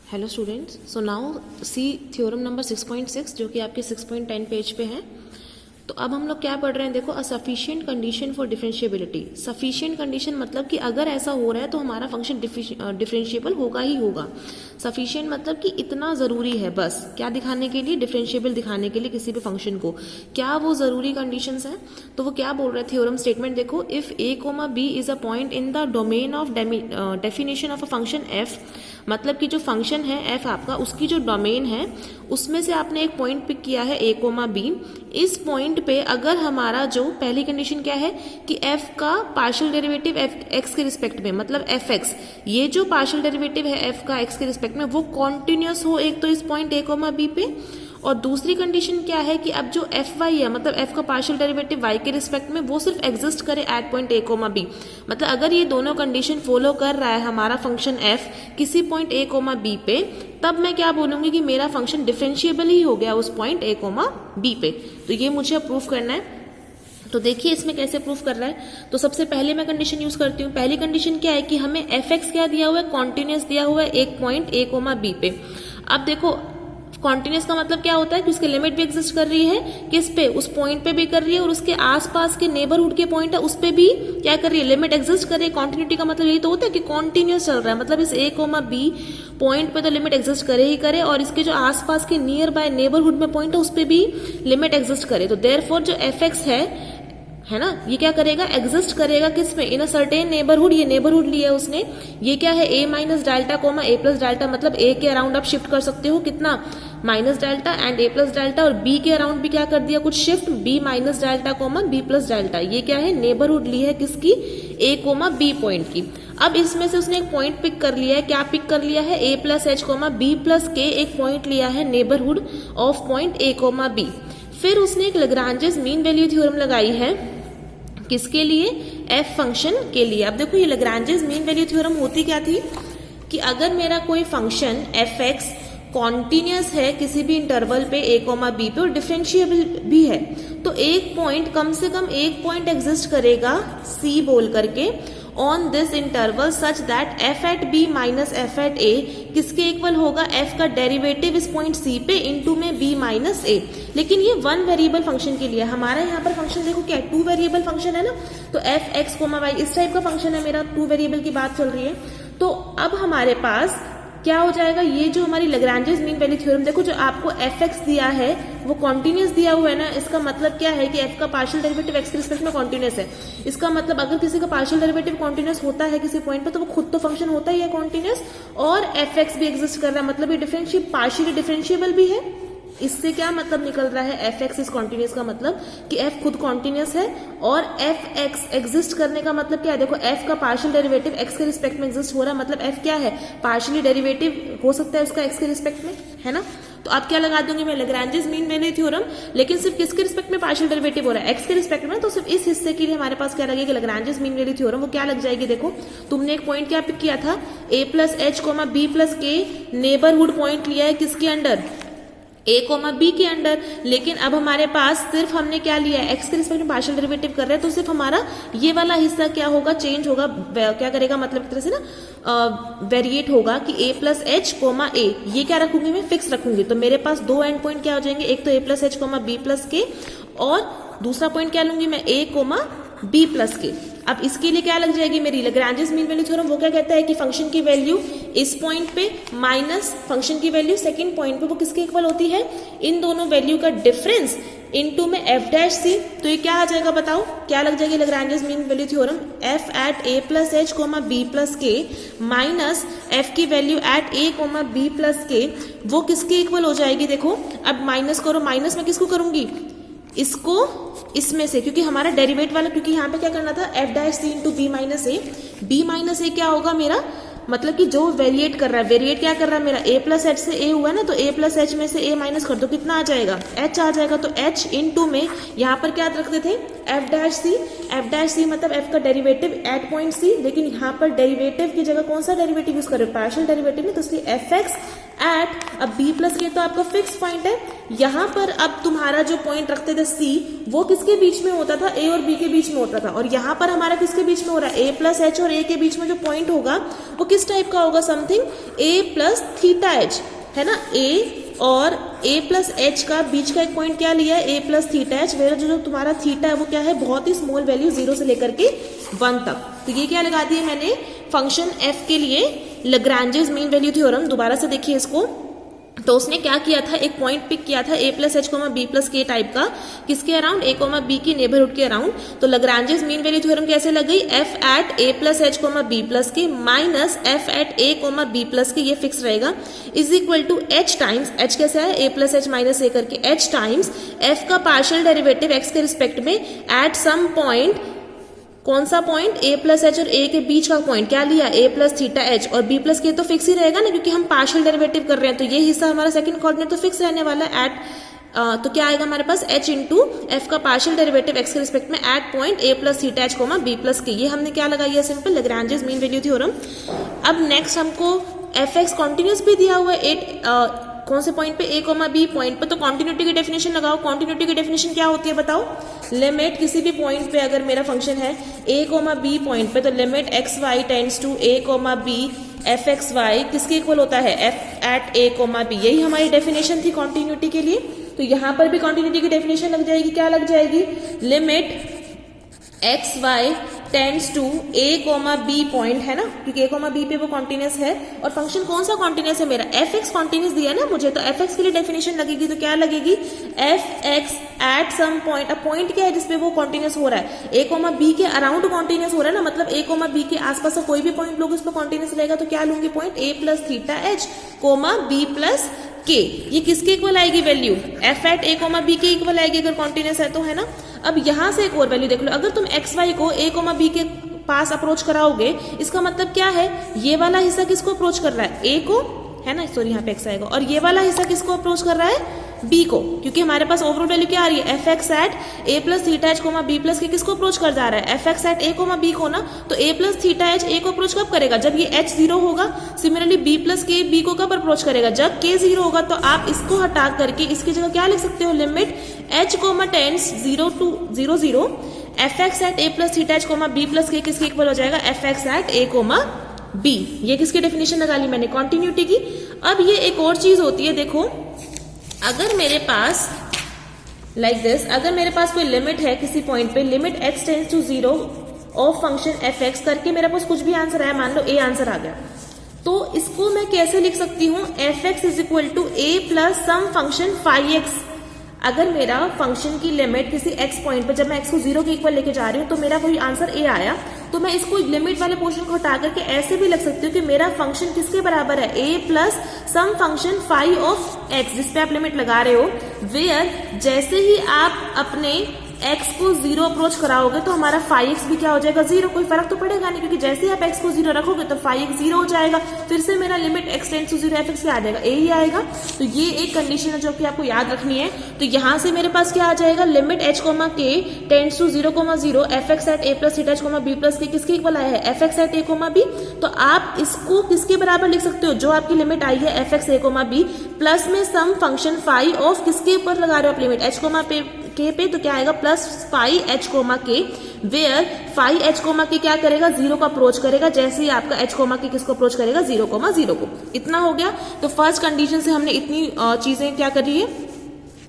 Hello students, so now see theorem number 6.6 जो कि आपके 6.10 पेज पे है। तो अब हम लोग क्या पढ़ रहे हैं, देखो, a sufficient condition for differentiability. Sufficient condition मतलब कि अगर ऐसा हो रहा है तो हमारा फंक्शन डिफरेंशिएबल होगा ही होगा। सफिशिएंट मतलब कि इतना ज़रूरी है, बस क्या दिखाने के लिए, डिफरेंशिएबल दिखाने के लिए किसी भी फंक्शन को। क्या वो ज़रूरी कंडीशंस हैं? तो वो क्या बोल रहे हैं, थ्योरम स्टेटमेंट देखो, if a, b is a point in the domain of definition of a function f, मतलब कि जो फंक्शन है f आपका, उसकी जो डोमेन है उसमें से आपने एक पॉइंट पिक किया है a, b। इस पॉइंट पे अगर हमारा जो पहली कंडीशन क्या है कि f का पार्शियल डेरिवेटिव x के रिस्पेक्ट में, मतलब fx, ये जो पार्शियल डेरिवेटिव है f का x के रिस्पेक्ट में, वो कॉन्टिन्यूस हो एक तो इस पॉइंट a, b पे। और दूसरी कंडीशन क्या है कि अब जो fy है, मतलब f का पार्शियल डेरिवेटिव y के रिस्पेक्ट में, वो सिर्फ एग्जिस्ट करे एट पॉइंट a, b। मतलब अगर ये दोनों कंडीशन फॉलो कर रहा है हमारा फंक्शन f किसी पॉइंट a, b पे, तब मैं क्या बोलूंगी कि मेरा फंक्शन डिफरेंशिएबल ही हो गया उस पॉइंट a, b पे। तो ये मुझे प्रूफ करना है। तो देखिए इसमें कैसे प्रूफ कर रहा है। तो सबसे पहले मैं कंडीशन यूज करती हूँ। पहली कंडीशन क्या है कि हमें fx क्या दिया हुआ है, कॉन्टिन्यूस दिया हुआ है एक पॉइंट a, b पे। अब देखो कॉन्टिन्यूस का मतलब क्या होता है कि उसकी लिमिट भी एग्जिस्ट कर रही है, किस पे, उस पॉइंट पे भी कर रही है, और उसके आसपास के नेबरहुड के पॉइंट है उस पे भी क्या कर रही है, लिमिट एग्जिस्ट कर रही है। कॉन्टिन्यूटी का मतलब यही तो होता है कि कॉन्टिन्यूस चल रहा है, मतलब इस a, b पॉइंट पे तो लिमिट एग्जिस्ट करे ही करे, और इसके जो आसपास के नियर बाय नेबरहुड में पॉइंट है उस पे भी लिमिट एग्जिस्ट करे। तो देयरफॉर जो fx है ना, ये क्या करेगा, एग्जिस्ट करेगा किस में, इन अ सर्टेन नेबरहुड। ये नेबरहुड लिया उसने, ये क्या है, a minus delta comma a plus delta, मतलब a के अराउंड आप शिफ्ट कर सकते हो कितना, minus delta and a plus delta, और b के अराउंड भी क्या कर दिया कुछ shift, b minus delta comma b plus delta. ये क्या है, नेबरहुड ली है किसकी, a कोमा b पॉइंट की। अब इसमें से उसने एक पॉइंट पिक कर लिया है, क्या पिक कर लिया है, a plus H comma b plus k, एक पॉइंट लिया है neighbourhood of point a comma b। फिर उसने एक लैग्रांजेस मीन वैल्यू थ्योरम लगाई है, किसके लिए, f फंक्शन के लिए। अब देखो ये लैग्रांजेस मीन वैल्यू थ्योरम होती क्या थी कि अगर मेरा कोई फंक्शन fx कॉन्टिन्यूस है किसी भी इंटरवल पे a, b पे, और डिफरेंशिएबल भी है, तो एक पॉइंट, कम से कम एक पॉइंट एग्जिस्ट करेगा c बोल करके on this interval such that f at b minus f at a किसके इक्वल होगा, f का डेरिवेटिव इस पॉइंट c पे इनटू में b माइनस a। लेकिन ये वन वेरिएबल फंक्शन के लिए, हमारा यहाँ पर फंक्शन देखो क्या है, टू वेरिएबल फंक्शन है ना। तो f x, y इस टाइप का फंक्शन है मेरा, टू वेरिएबल की बात चल रही है। तो अब हमारे पास क्या हो जाएगा, ये जो हमारी लैग्रांजेस मीन वैल्यू थ्योरम, देखो जो आपको fx दिया है वो कॉन्टिन्यूस दिया हुआ है ना, इसका मतलब क्या है कि f का पार्शियल डेरिवेटिव x के रिस्पेक्ट में कॉन्टिन्यूस है। इसका मतलब अगर किसी का पार्शियल डेरिवेटिव कॉन्टिन्यूस होता है किसी पॉइंट पे, तो वो खुद तो फंक्शन होता ही है कॉन्टिन्यूस, और fx भी एग्जिस्ट कर रहा है, मतलब ये पार्शियली डिफरेंशिएबल भी है। इससे क्या मतलब निकल रहा है, fx इज कॉन्टिन्यूस का मतलब कि f खुद कॉन्टिन्यूस है, और fx एग्जिस्ट करने का मतलब क्या है, देखो f का पार्शियल डेरिवेटिव x के रिस्पेक्ट में एग्जिस्ट हो रहा है, मतलब f क्या है, पार्शियली डेरिवेटिव हो सकता है उसका x के रिस्पेक्ट में, है ना। तो अब क्या लगा दूंगी मैं, लैग्रांजेस मीन वैल्यू थ्योरम, लेकिन सिर्फ किसके रिस्पेक्ट में पार्शियल डेरिवेटिव हो रहा है, x के रिस्पेक्ट में। तो सिर्फ इस हिस्से के लिए हमारे पास क्या लगेगी, लैग्रांजेस मीन वैल्यू थ्योरम। वो क्या लग जाएगी, देखो तुमने एक पॉइंट क्या पिक किया था, a plus H comma b plus k, neighbourhood point लिया है किसके अंडर, a, b के अंडर। लेकिन अब हमारे पास सिर्फ हमने क्या लिया है, x के रिस्पेक्ट में पार्शियल डेरिवेटिव कर रहे हैं, तो सिर्फ हमारा ये वाला हिस्सा क्या होगा, चेंज होगा, क्या करेगा, मतलब एक तरह से ना वेरिएट होगा कि a plus H coma a, ये क्या रखूंगी मैं, फिक्स रखूंगी। तो मेरे पास दो एंड पॉइंट क्या हो जाएंगे, एक तो a plus H comma b plus k, और दूसरा पॉइंट क्या लूंगी मैं, a comma b plus k। अब इसके लिए क्या लग जाएगी मेरी लैग्रांजेस मीन वैल्यू थ्योरम। वो क्या कहता है कि फंक्शन की वैल्यू इस पॉइंट पे माइनस फंक्शन की वैल्यू सेकंड पॉइंट पे, वो किसके इक्वल होती है, इन दोनों वैल्यू का डिफरेंस इनटू में f डैश c। तो ये क्या आ जाएगा, बताओ क्या लग जाएगी Lagrange's mean value theorem, f at a plus H comma b plus k minus f की value at a comma b plus k, वो किसके इक्वल हो जाएगी। देखो अब माइनस करो, माइनस में किसको करूंगी, इसको इसमें से, क्योंकि हमारा डेरिवेट वाला, क्योंकि यहाँ पे क्या करना था, f dash c into b minus a क्या होगा मेरा, मतलब कि जो वेरिएट कर रहा है, वेरिएट क्या कर रहा है मेरा, a प्लस एच से a हुआ ना, तो a प्लस एच में से a माइनस कर दो, कितना आ जाएगा, h आ जाएगा। तो h इंटू में यहाँ पर क्या रखते थे, एफ डैश सी मतलब एफ का डेरिवेटिव एट पॉइंट सी, लेकिन यहाँ पर डेरिवेटिव की जगह कौन सा डेरिवेटिव यूज कर रहे हो, पार्शियल डेरिवेटिव में, तो इसलिए एफ एक्स एट, अब बी प्लस के तो आपका फिक्स पॉइंट है, यहाँ पर अब तुम्हारा जो पॉइंट रखते थे सी वो किसके बीच में होता था, ए और बी के बीच में होता था, और यहाँ पर हमारा किसके बीच में हो रहा है, ए प्लस एच और ए के बीच में जो पॉइंट होगा वो किस टाइप का होगा, समथिंग ए प्लस थीटा एच, है ना, ए और ए प्लस एच का बीच का एक पॉइंट क्या लिया है, a plus theta H, where जो तुम्हारा थीटा है वो क्या है, बहुत ही स्मॉल वैल्यू 0 से लेकर के 1 तक। तो ये क्या लगा दिया मैंने फंक्शन एफ के लिए लैग्रैंजेस मीन वैल्यू थ्योरम। दोबारा से देखिए इसको, तो उसने क्या किया था, एक पॉइंट पिक किया था a plus H comma B plus k type का, किसके अराउंड, ए कोमा बी की नेबरहुड के अराउंड। तो लैग्रैंजेस मीन वैल्यू थ्योरम कैसे लग गई, f at A plus H comma B plus के minus f at A comma B plus के, ये फिक्स रहेगा, is equal to h times, h कैसे है, a plus h minus a करके, एच टाइम्स एफ का पार्शियल डेरिवेटिव एक्स के respect में एट सम पॉइंट, कौन सा पॉइंट, ए प्लस एच और ए के बीच का पॉइंट क्या लिया, ए प्लस थीटा एच, और बी प्लस के तो फिक्स ही रहेगा ना, क्योंकि हम पार्शियल डेरिवेटिव कर रहे हैं, तो ये हिस्सा हमारा सेकंड कोऑर्डिनेट तो फिक्स रहने वाला है एट, तो क्या आएगा हमारे पास, एच इंटू एफ का पार्शियल डेरिवेटिव एक्स के रिस्पेक्ट में at point A plus theta H comma B plus के, ये हमने क्या लगाई है, simple Lagrange's mean value theorem. अब नेक्स्ट हमको एफ एक्स कॉन्टिन्यूस भी दिया हुआ है कौन से पॉइंट पे, ए कोमा बी पॉइंट पे, तो कॉन्टिन्यूटी की डेफिनेशन लगाओ। कॉन्टिन्यूटी की डेफिनेशन क्या होती है बताओ, लिमिट किसी भी पॉइंट पे अगर मेरा फंक्शन है ए कोमा बी पॉइंट पे, तो limit X Y tends to A comma B F X Y किसके इक्वल होता है, F at A comma B, यही हमारी डेफिनेशन थी कॉन्टिन्यूटी के लिए। तो यहाँ पर भी कॉन्टिन्यूटी की डेफिनेशन लग जाएगी, क्या लग जाएगी, limit X Y tends to A comma B point, है ना, क्योंकि ए कोमा बी पे वो कॉन्टिन्यूस है, और फंक्शन कौन सा कॉन्टिन्यूस है मेरा, एफ एक्स कॉन्टिन्यूस दिया ना मुझे, तो एफ एक्स के लिए डेफिनेशन लगेगी, तो क्या लगेगी, F x at some point, अब पॉइंट क्या है जिसपे वो कॉन्टिन्यूस हो रहा है, ए कोमा बी के अराउंड कॉन्टिन्यूस हो रहा है ना, मतलब ए कोमा बी के आसपास का कोई भी पॉइंट लोग उस पर कॉन्टिन्यूस रहेगा, तो क्या लूंगी पॉइंट, ए plus theta H comma B plus के, ये किसके इक्वल आएगी value, f at A comma B के इक्वल आएगी अगर कॉन्टिन्यूस है तो, है ना। अब यहां से एक और वैल्यू देख लो, अगर तुम एक्स वाई को ए कोमा बी के पास अप्रोच कराओगे, इसका मतलब क्या है, ये वाला हिस्सा किसको अप्रोच कर रहा है, ए को, है ना, सॉरी यहाँ पे एक्स आएगा, और ये वाला हिस्सा किसको अप्रोच कर रहा है, बी को, क्योंकि हमारे पास ओवरऑल वैल्यू क्या आ रही है, F x at A plus theta H comma B plus k किसको अप्रोच कर जा रहा है, F x at A comma b को ना, तो a plus theta h a को अप्रोच कब करेगा, जब ये एच 0 होगा। Similarly b plus k b को कब अप्रोच करेगा, जब के 0 होगा। तो आप इसको हटा करके इसकी जगह क्या लिख सकते हो, limit H comma tends 0 to 0 0 F x at A plus theta H comma B plus K किसके इक्वल हो जाएगा, F x at A comma B. ये किसकी डेफिनेशन लगा ली मैंने, कॉन्टिन्यूटी की। अब ये एक और चीज होती है, देखो अगर मेरे पास लाइक दिस, अगर मेरे पास कोई लिमिट है किसी पॉइंट पे, limit X tends to 0 of function F X करके मेरे पास कुछ भी आंसर आया, मान लो ए आंसर आ गया, तो इसको मैं कैसे लिख सकती हूँ, F X is equal to A plus some function phi X. अगर मेरा फंक्शन की लिमिट किसी एक्स पॉइंट पे, जब मैं एक्स को 0 के इक्वल लेके जा रही हूँ, तो मेरा कोई आंसर ए आया, तो मैं इसको लिमिट वाले पोर्शन को हटा करके ऐसे भी लिख सकती हूँ कि मेरा फंक्शन किसके बराबर है, a plus some function phi of x, जिसपे आप लिमिट लगा रहे हो, वेयर जैसे ही आप अपने x को 0 अप्रोच कराओगे तो हमारा फाई एक्स भी क्या हो जाएगा, 0, कोई फर्क तो पड़ेगा नहीं, क्योंकि जैसे ही आप x को 0 रखोगे तो फाई एक्स 0 हो जाएगा, फिर से मेरा limit x tends to 0 F X क्या आ जाएगा, a ही आएगा। तो ये एक कंडीशन है जो कि आपको याद रखनी है। तो यहां से मेरे पास क्या आ जाएगा, limit h comma k tends to 0,0 F x at A plus theta H comma B plus K किसके इक्वल आया है, F x at A comma B. तो आप इसको किसके बराबर लिख सकते हो, जो आपकी लिमिट आई है एफ एक्स ए कोमा बी प्लस में सम फंक्शन फाई ऑफ किसके ऊपर लगा रहे हो आप लिमिट, h कोमा के पे, तो क्या आएगा प्लस फाई एच कोमा के, वेयर फाई एच कोमा के क्या करेगा, 0 को अप्रोच करेगा, जैसे ही आपका एच कोमा के किसको अप्रोच करेगा, 0,0 को। इतना हो गया। तो फर्स्ट कंडीशन से हमने इतनी चीजें क्या कर रही है,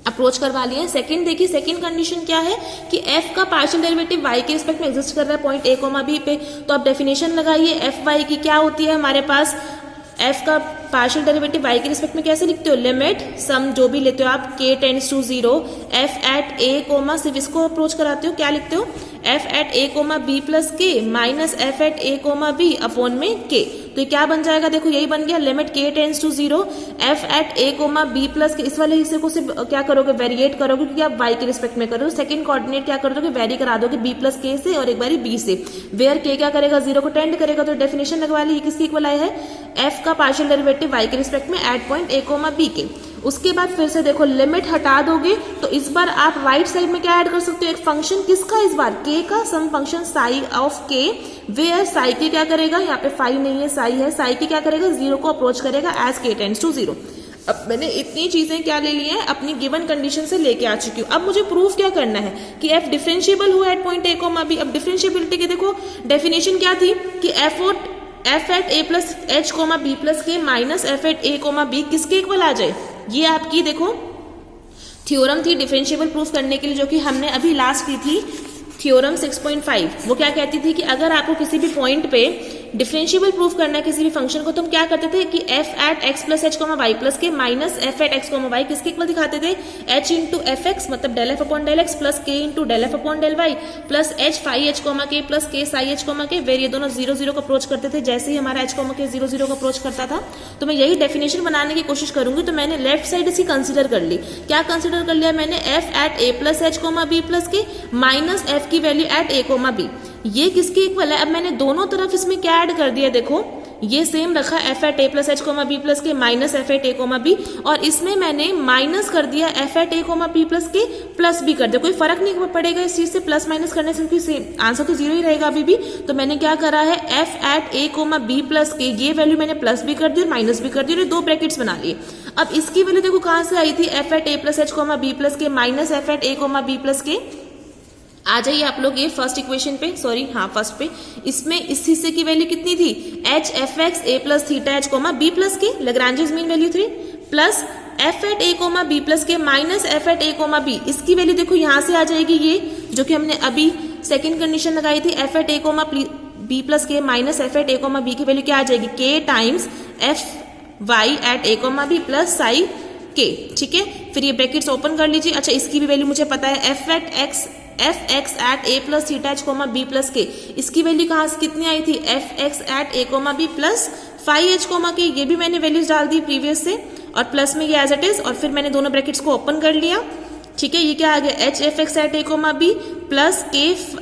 अप्रोच करवा लिया है। सेकंड देखिए, सेकंड कंडीशन क्या है कि f का पार्शियल डेरिवेटिव y के रिस्पेक्ट में एग्जिस्ट कर रहा है पॉइंट a कोमा b पे, तो आप डेफिनेशन लगाइए एफ वाई की, क्या होती है हमारे पास, f का पार्शियल डेरिवेटिव y के रिस्पेक्ट में कैसे लिखते हो, लिमिट सम जो भी लेते हो आप k tends to 0 f at a comma, सिर्फ इसको अप्रोच कराते हो, क्या लिखते हो, f at a comma b plus k minus f at a comma b upon में k। तो ये क्या बन जाएगा, देखो यही बन गया, limit k tends to 0 f at a comma b plus K, इस वाले हिस्से को सिर्फ क्या करोगे, वेरिएट करोगे, क्योंकि आप y के रिस्पेक्ट में करोगे, सेकंड कोऑर्डिनेट क्या कर दोगे, वेरी करा दोगे b प्लस k से और एक बारी b से, वेयर k क्या करेगा, 0 को टेंड करेगा। तो डेफिनेशन लगवा ली, किसकी इक्वल आया है, f का पार्शियल डेरिवेटिव y के रिस्पेक्ट में at point a comma b के। उसके बाद फिर से देखो लिमिट हटा दोगे तो इस बार आप राइट साइड में क्या ऐड कर सकते हो, एक फंक्शन किसका, इस बार k का, some function psi of k, where psi k क्या करेगा, यहाँ पे फाई नहीं है साई है, साई के क्या करेगा, 0 को अप्रोच करेगा एज k टेंड्स टू 0। अब मैंने इतनी चीजें क्या ले ली हैं, अपनी गिवन कंडीशन से लेके आ चुकी हूँ। अब मुझे प्रूफ क्या करना है कि f डिफरेंशिएबल हुआ at point a comma b। अब डिफरेंशिएबिलिटी की देखो डेफिनेशन क्या थी कि f at a plus h comma b plus के minus f at a comma b किसके इक्वल आ जाए। ये आपकी देखो थ्योरम थी डिफरेंशिएबल प्रूफ करने के लिए, जो कि हमने अभी लास्ट की थी थ्योरम 6.5। वो क्या कहती थी कि अगर आपको किसी भी पॉइंट पे डिफरेंशिएबल प्रूफ करना है किसी भी फंक्शन को, तो हम क्या करते थे कि f at x plus h comma y plus के minus f at x comma y किसके इक्वल दिखाते थे, h इंटू एफ एक्स मतलब del f upon del x plus k into del f upon del y plus h phi h comma k plus k psi h comma k, where ये दोनों 0 0 को approach करते थे। जैसे ही हमारा h comma k 0 0 को approach करता था तो मैं यही डेफिनेशन बनाने की कोशिश करूंगी। तो मैंने लेफ्ट साइड इसकी कंसिडर कर ली। क्या कंसिडर कर लिया मैंने, f at a plus h comma b plus के माइनस f की value at a comma b, ये किसके इक्वल है। अब मैंने दोनों तरफ इसमें क्या ऐड कर दिया, देखो ये सेम रखा f at a plus h comma b plus के minus f at a comma b, और इसमें मैंने माइनस कर दिया f at a comma b plus k plus b कर दिया। कोई फर्क नहीं पड़ेगा इस चीज से, प्लस माइनस करने से क्योंकि सेम आंसर तो 0 ही रहेगा अभी भी। तो मैंने क्या करा है, f at a comma b plus के ये वैल्यू मैंने प्लस भी कर दी और माइनस भी कर दी और दो ब्रैकेट्स बना लिए। अब इसकी वैल्यू देखो कहां से आई थी, f at a plus h comma b plus के minus f at a comma b plus k. आ जाइए आप लोग ये फर्स्ट इक्वेशन पे, सॉरी हाँ फर्स्ट पे, इसमें इस हिस्से की वैल्यू कितनी थी, h F x a plus theta h comma b plus k Lagrange's mean value 3 plus f at a comma b plus के minus f at a comma b। इसकी वैल्यू देखो यहाँ से आ जाएगी, ये जो कि हमने अभी सेकेंड कंडीशन लगाई थी, f at a comma b plus के minus f at a comma b की वैल्यू क्या आ जाएगी, k times f y at a comma b plus psi k। ठीक है, फिर ये ब्रैकेट्स ओपन कर लीजिए। अच्छा इसकी भी वैल्यू मुझे पता है, f X at a plus theta h comma b plus K, इसकी वैल्यू कहाँ से कितनी आई थी, f X at a comma b plus phi h comma K, ये भी मैंने वैल्यूज डाल दी प्रीवियस से, और प्लस में ये एज इट इज, और फिर मैंने दोनों ब्रैकेट्स को ओपन कर लिया। ठीक है, ये क्या आ गया, h F x at a comma b plus k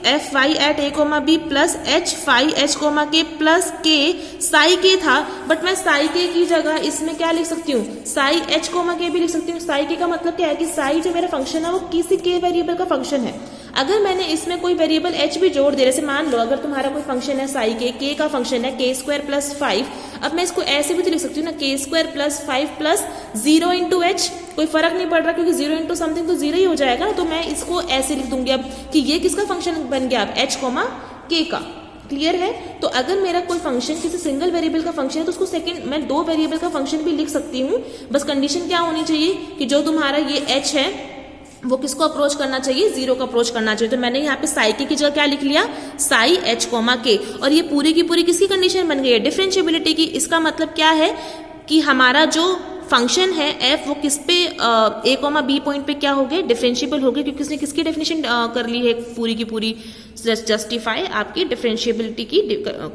F Y at a comma b plus h phi h comma k plus k psi k था, बट मैं साई k की जगह इसमें क्या लिख सकती हूँ, साई h कोमा k भी लिख सकती हूँ। साई k का मतलब क्या है कि साई जो मेरा फंक्शन है वो किसी k वेरिएबल का फंक्शन है। अगर मैंने इसमें कोई वेरिएबल h भी जोड़ दे, जैसे मान लो अगर तुम्हारा कोई फंक्शन है साई k का फंक्शन है k स्क्वायर प्लस 5, अब मैं इसको ऐसे भी तो लिख सकती हूँ ना, k square plus 5 plus 0 into h, कोई फर्क नहीं पड़ रहा क्योंकि 0 इंटू समथिंग तो 0 ही हो जाएगा। तो मैं इसको ऐसे लिख दूंगी अब कि ये किसका फंक्शन बन गया, अब h कोमा k का। क्लियर है। तो अगर मेरा कोई फंक्शन किसी सिंगल वेरिएबल का फंक्शन है तो उसको सेकंड मैं दो वेरिएबल का फंक्शन भी लिख सकती हूँ। बस कंडीशन क्या होनी चाहिए कि जो तुम्हारा ये h है वो किसको अप्रोच करना चाहिए, 0 को अप्रोच करना चाहिए। तो मैंने यहाँ पे साई के की जगह क्या लिख लिया, साई h कोमा k, और ये पूरी की पूरी किसकी कंडीशन बन गई है, डिफरेंशिएबिलिटी की। इसका मतलब क्या है कि हमारा जो फंक्शन है f वो किस पे a कोमा b पॉइंट पे क्या हो गया, डिफरेंशिएबल हो गया, क्योंकि उसने किसकी डेफिनेशन कर ली है पूरी की पूरी, जस्टिफाई आपकी डिफरेंशिएबिलिटी की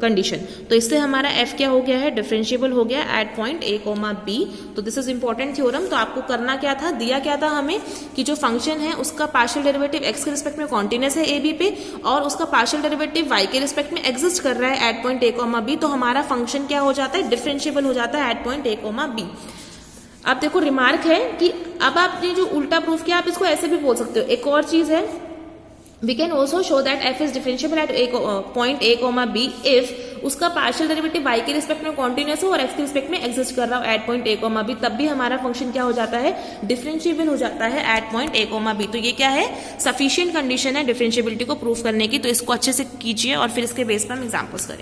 कंडीशन। तो इससे हमारा f क्या हो गया है, डिफरेंशिएबल हो गया at point a comma b। तो दिस इज इंपॉर्टेंट थ्योरम। तो आपको करना क्या था, दिया क्या था हमें कि जो फंक्शन है उसका पार्शियल डेरिवेटिव x के रिस्पेक्ट में कॉन्टिन्यूस है a b पे, और उसका पार्शियल डेरिवेटिव y के रिस्पेक्ट में एग्जिस्ट कर रहा है at point a comma b। तो हमारा फंक्शन क्या हो जाता है, डिफरेंशिएबल हो जाता है at point a comma b। अब देखो रिमार्क है कि अब आपने जो उल्टा प्रूफ किया आप इसको ऐसे भी बोल सकते हो। एक और चीज है, we can also show that f is differentiable at point a comma b if उसका पार्शियल डेरिवेटिव y के रिस्पेक्ट में कॉन्टिन्यूस हो और x के रिस्पेक्ट में एग्जिस्ट कर रहा हो at point a comma b, तब भी हमारा फंक्शन क्या हो जाता है, डिफरेंशिएबल हो जाता है at point a comma b। तो ये क्या है, सफिशिएंट कंडीशन है डिफरेंशिएबिलिटी को प्रूफ करने की। तो इसको अच्छे से कीजिए और फिर इसके बेस पर हम एग्जाम्पल्स करें।